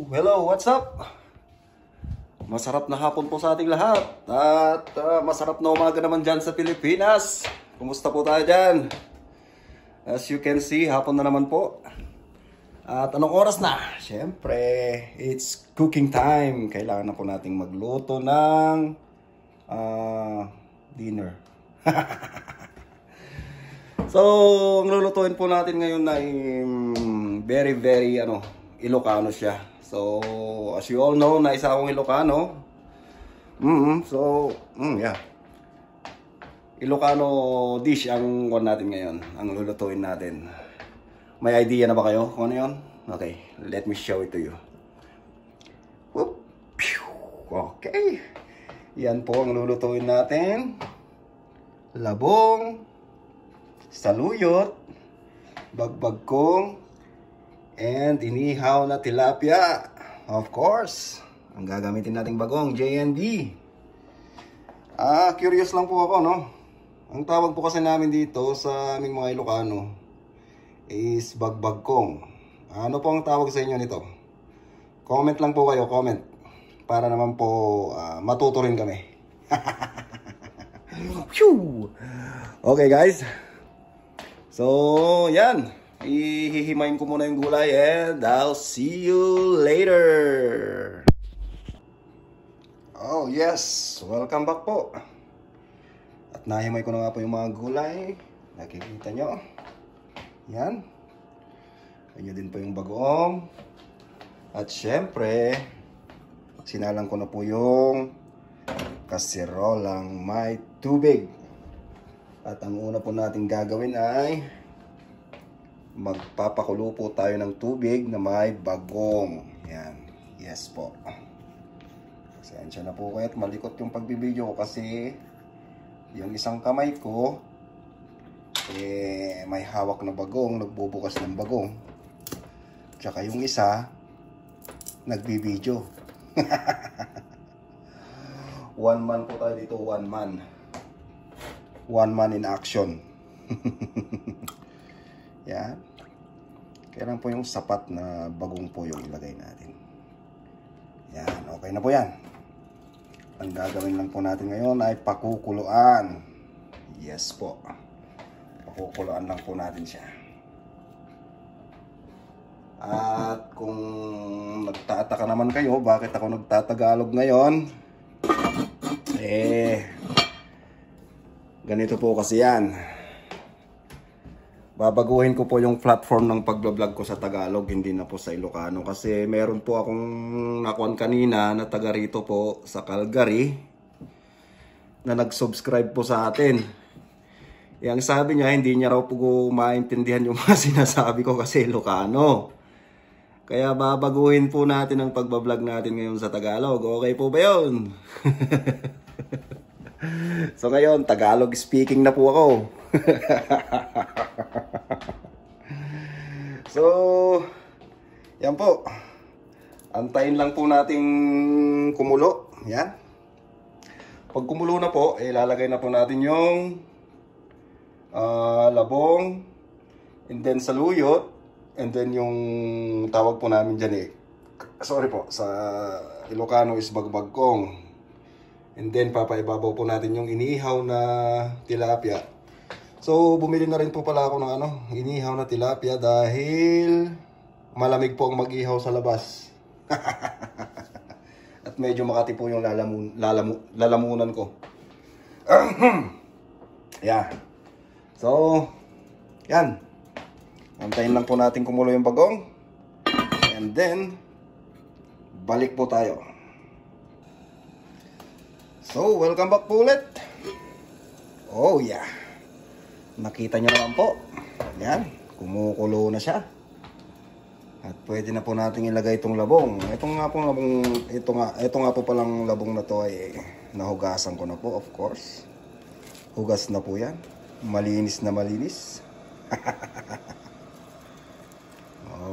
Hello, what's up? Masarap na hapon po sa ating lahat. At masarap na umaga naman dyan sa Pilipinas. Kumusta po tayo dyan? As you can see, hapon na naman po. At anong oras na? Siyempre, it's cooking time. Kailangan na po nating magluto ng dinner. So, ang lulutuin po natin ngayon ay very Ilocano siya. So, as you all know, na isa akong Ilocano. Yeah. Ilocano dish ang natin ngayon. Ang lulutuin natin. May idea na ba kayo kung ano yun? Okay, let me show it to you. Whoop. Okay. Yan po ang lulutuin natin. Labong, saluyot, bagbagkong, and inihaw na tilapia. Of course, ang gagamitin nating bagong JNB. Curious lang po ako, no? Ang tawag po kasi namin dito sa aming mga Ilocano is bagbagkong. Ano po ang tawag sa inyo nito? Comment lang po kayo, comment. Para naman po matuto rin kami. Okay guys. So, yan. Ihihimayin ko muna yung gulay and I'll see you later. Oh yes, welcome back po. At nahimay ko na nga po yung mga gulay. Nakikita nyo. Yan. Ganyan din po yung bagoong. At syempre, sinalang ko na po yung kaserolang may tubig. At ang una po natin gagawin ay magpapakulo po tayo ng tubig na may bagong. Yan. Yes po. Pasensya na po kayo at malikot yung pagbibideo ko kasi yung isang kamay ko may hawak na bagong, nagbubukas ng bagong. Tsaka yung isa nagbibideo. One man po tayo dito, one man. One man in action. Yan. Kailangan po yung sapat na bagong po yung ilagay natin. Yan. Okay na po yan. Ang gagawin lang po natin ngayon ay pakukuluan. Yes po. Pakukuluan lang po natin siya. At kung nagtataka naman kayo, bakit ako nagtatagalog ngayon? Ganito po kasi yan. Babaguhin ko po yung platform ng pagbablog ko sa Tagalog, hindi na po sa Ilocano. Kasi meron po akong nakuhan kanina na taga rito po sa Calgary na nag-subscribe po sa atin. Yang sabi niya, hindi niya raw po maintindihan yung mga sinasabi ko kasi Ilocano. Kaya babaguhin po natin ang pagbablog natin ngayon sa Tagalog. Okay po ba yun? So ngayon, Tagalog speaking na po ako. So, yan po. Antayin lang po nating kumulo. Yan. Pag kumulo na po, ilalagay na po natin yung labong, and then saluyot, and then yung tawag po namin dyan sorry po, sa Ilocano is bagbagkong. And then papaibabaw po natin yung inihaw na tilapia. So bumili na rin po pala ako ng inihaw na tilapia dahil malamig po ang mag-ihaw sa labas. At medyo makati po yung lalamunan ko. Yeah. So, yan. Antayin lang po natin kumulo yung bagong. And then, balik po tayo. So, welcome back po ulit. Oh yeah. Nakita nyo naman po. Yan. Kumukulo na siya. At pwede na po natin ilagay itong labong. Ito nga po palang labong na to ay nahugasan ko na po, of course. Hugas na po yan. Malinis na malinis.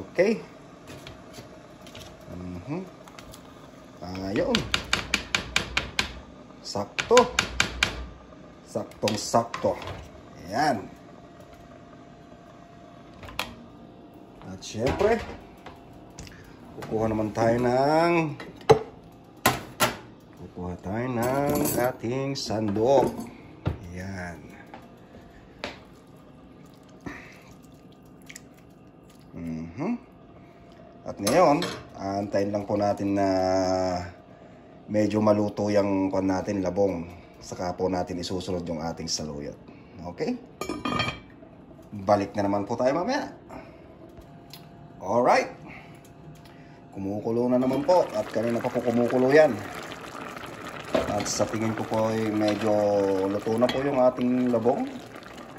Okay. Ayun. Sakto. Saktong sakto. Ayan. At syempre, Kukuha tayo ng ating sandok. Yan. At ngayon, aantayin lang po natin na medyo maluto yung pan natin, labong. Saka po natin isusunod yung ating saluyot. Okay? Balik na naman po tayo mamaya. Alright. Kumukulo na naman po. At kanina pa po kumukulo yan. At sa tingin ko po ay medyo luto na po yung ating labong.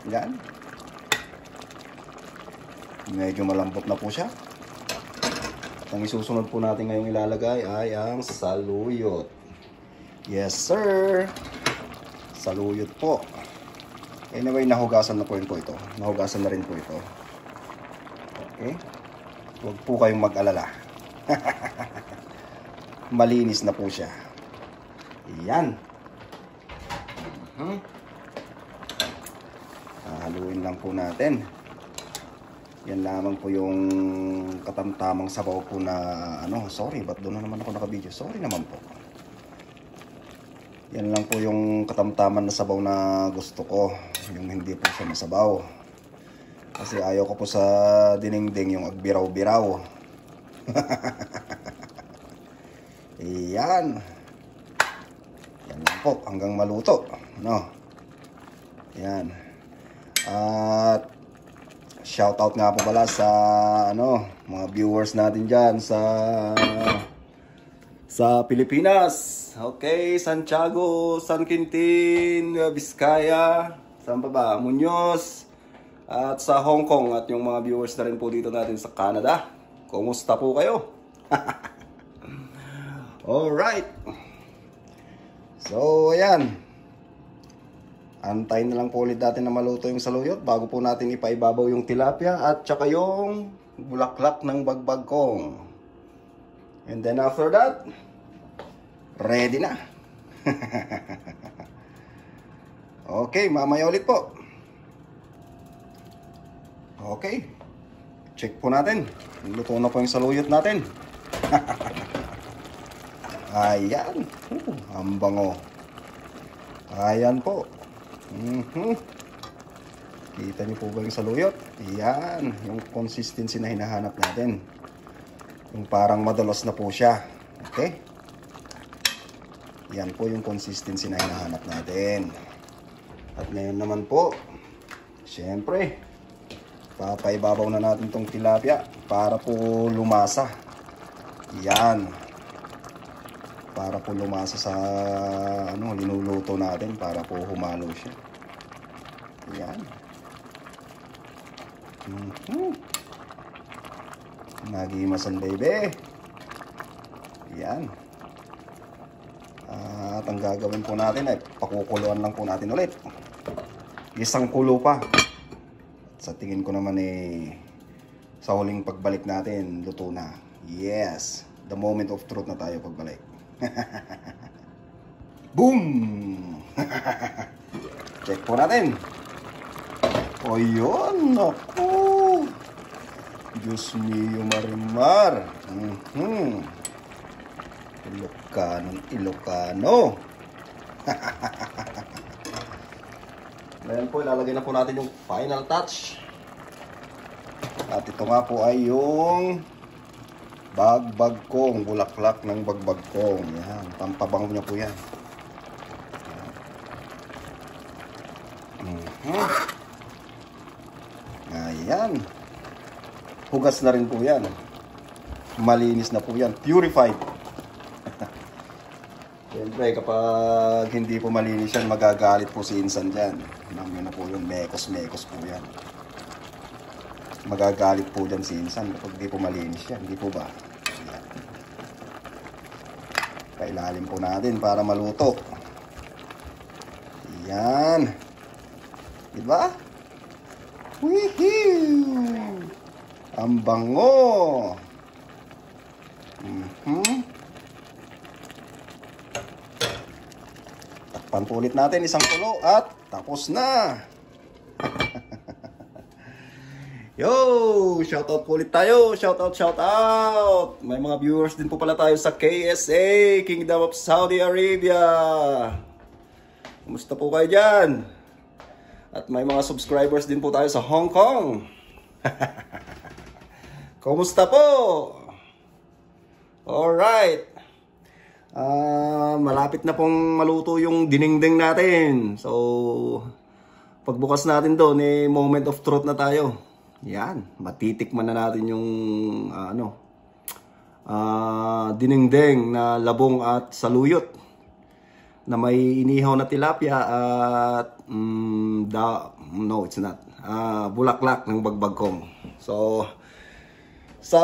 Yan. Medyo malambot na po siya. At ang isusunod po natin ngayong ilalagay ay ang saluyot. Yes sir. Saluyot po. Anyway, nahugasan na po rin po ito. Nahugasan na rin po ito. Okay. Huwag po kayong mag-alala. Malinis na po siya. Yan. Haluin lang po natin. Yan lamang po yung katamtamang sabaw po na sorry, ba't doon na naman ako naka-video? Sorry naman po. Yan lang po yung katamtaman na sabaw na gusto ko. Yung hindi po siya masabaw. Kasi ayaw ko po sa dinengdeng yung agbiraw-biraw. Yan. Yan lang po hanggang maluto. No? Yan. At shoutout nga po pala sa mga viewers natin dyan sa Pilipinas. Okay, Santiago, San Quintin, Vizcaya, saan pa ba? Muñoz, at sa Hong Kong, at yung mga viewers na rin po dito natin sa Canada. Kumusta po kayo? Alright. So, ayan. Antayin na lang po ulit natin na maluto yung saluyot bago po natin ipaibabaw yung tilapia at saka yung bulaklak ng bagbagkong. And then after that, ready na. Okay, mamaya ulit po. Okay. Check po natin. Luto na po yung saluyot natin. Ayan. Ang bango. Ayan po. Kita niyo po ba yung saluyot? Yan, yung consistency na hinahanap natin. Yung parang madalos na po siya. Okay? Yan po yung consistency na hinahanap natin. At ngayon naman po, syempre, papaibabaw na natin tong tilapia para po lumasa. Yan. Para po lumasa sa linuluto natin, para po humalo siya. Yan. Nagimasan baby. Yan. At ang gagawin po natin ay pakukuluan lang po natin ulit. Isang kulo pa. At sa tingin ko naman sa huling pagbalik natin, luto na. Yes. The moment of truth na tayo pagbalik. Boom! Check po natin. O yun, naku. Diyos mio marimar. Ilocano. Ngayon po, ilalagay na po natin yung final touch. At ito nga po ay yung bagbagkong, bulaklak ng bagbagkong. Yan, pampabango niya po yan. Ayan. Hugas na rin po yan. Malinis na po yan. Purified. Siyempre, kapag hindi po malinis yan, magagalit po si Insan dyan. Namin na po yun. Mekos po yan. Magagalit po dyan si Insan kapag hindi po malinis yan. Hindi po ba? Ayan. Pailalim po natin para maluto. Yan. Diba? Woohoo! Ang bango! Takpan po ulit natin isang kulo at tapos na! Yo! Shoutout po ulit tayo. Shoutout. May mga viewers din po pala tayo sa KSA, Kingdom of Saudi Arabia. Kumusta po kayo dyan? At may mga subscribers din po tayo sa Hong Kong. Kumusta po? Alright. Malapit na pong maluto yung dinengdeng natin. So, pagbukas natin doon, moment of truth na tayo. Yan, matitikman na natin yung dinengdeng na labong at saluyot na may inihaw na tilapia at no, it's not. Bulaklak ng bagbagkong. So, sa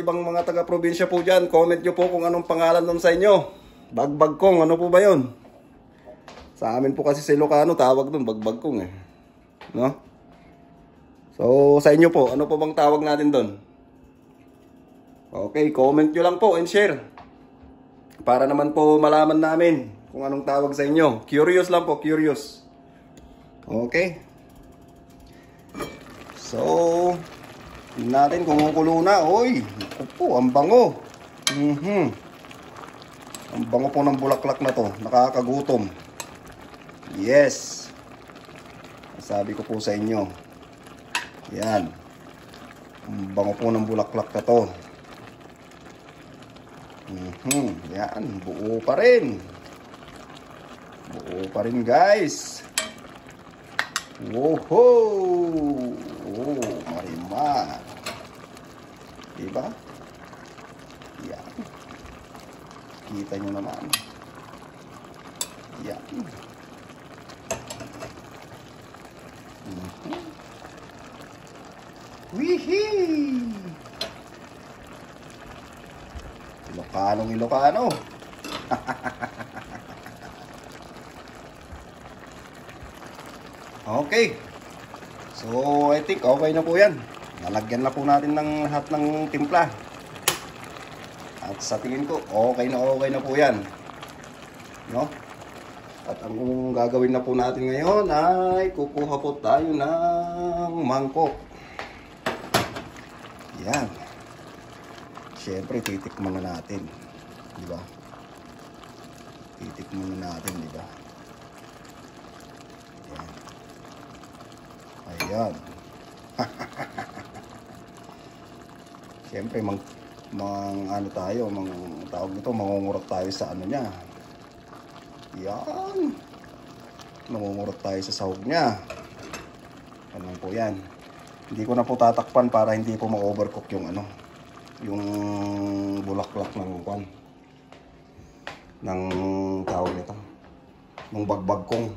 ibang mga taga-probinsya po dyan, comment nyo po kung anong pangalan nun sa inyo. Bagbagkong, ano po ba yun? Sa amin po kasi sa Ilocano, tawag dun, bagbagkong eh. No? So, sa inyo po, ano po bang tawag natin doon? Okay, comment nyo lang po and share. Para naman po malaman namin kung anong tawag sa inyo. Curious lang po, curious. Okay. So, tingnan natin kung kukulo na. Uy, ito po, ang bango. Ang bango po ng bulaklak na to. Nakakagutom. Yes. Sabi ko po sa inyo. Yan. Ang bango po ng bulaklak na to. Yan. Buo pa rin. Buo pa rin, guys. Woho! Oh, marimar. Diba? Yan. Kita nyo naman. Yan. Wihee! Ilocano. Okay. So, I think okay na po yan. Nalagyan na po natin ng lahat ng timpla. At sa tingin ko, okay na po yan. No? At ang gagawin na po natin ngayon ay kukuha po tayo ng mangkok. Yan. Siyempre, titikman na natin. Diba? Titikman na natin, diba? Yan. Ayan. Siyempre, tawag nito, mangungurot tayo sa ano niya. Yan. Mangungurot tayo sa sahog niya. Ano po yan. Hindi ko na po tatakpan para hindi po ma-overcook yung yung bulaklak ng tawag nito. Ng bagbagkong.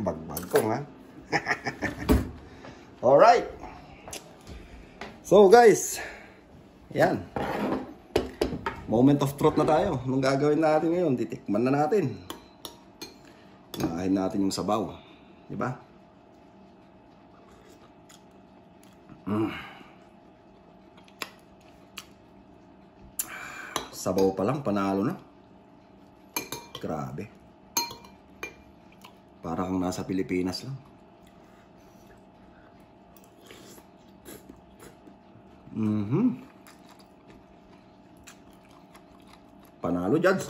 Bagbagkong, ha? Alright. So, guys. Yan. Moment of truth na tayo. Anong gagawin natin ngayon? Titikman na natin. Unahin natin yung sabaw. Diba? Sabaw pa lang, panalo na. Grabe. Para kang nasa Pilipinas lang. Panalo, Judge.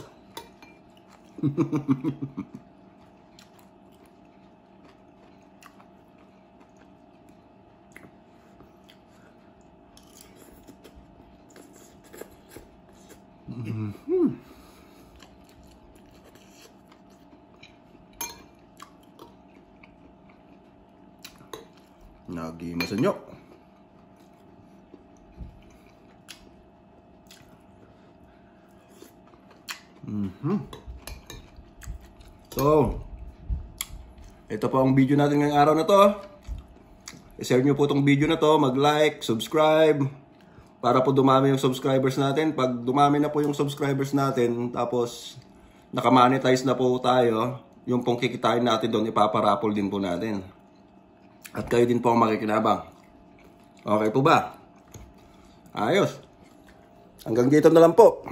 Nagimasan nyo. So, ito po ang video natin ngayong araw na to. I-share nyo po itong video na to, mag-like, subscribe, para po dumami yung subscribers natin. Pag dumami na po yung subscribers natin, tapos nakamonetize na po tayo, yung pong kikitain natin doon, ipaparapol din po natin. At kayo din po ang makikinabang. Okay po ba? Ayos. Hanggang dito na lang po.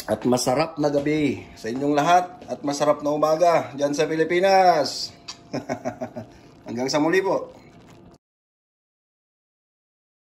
At masarap na gabi sa inyong lahat. At masarap na umaga dyan sa Pilipinas. Hanggang sa muli po.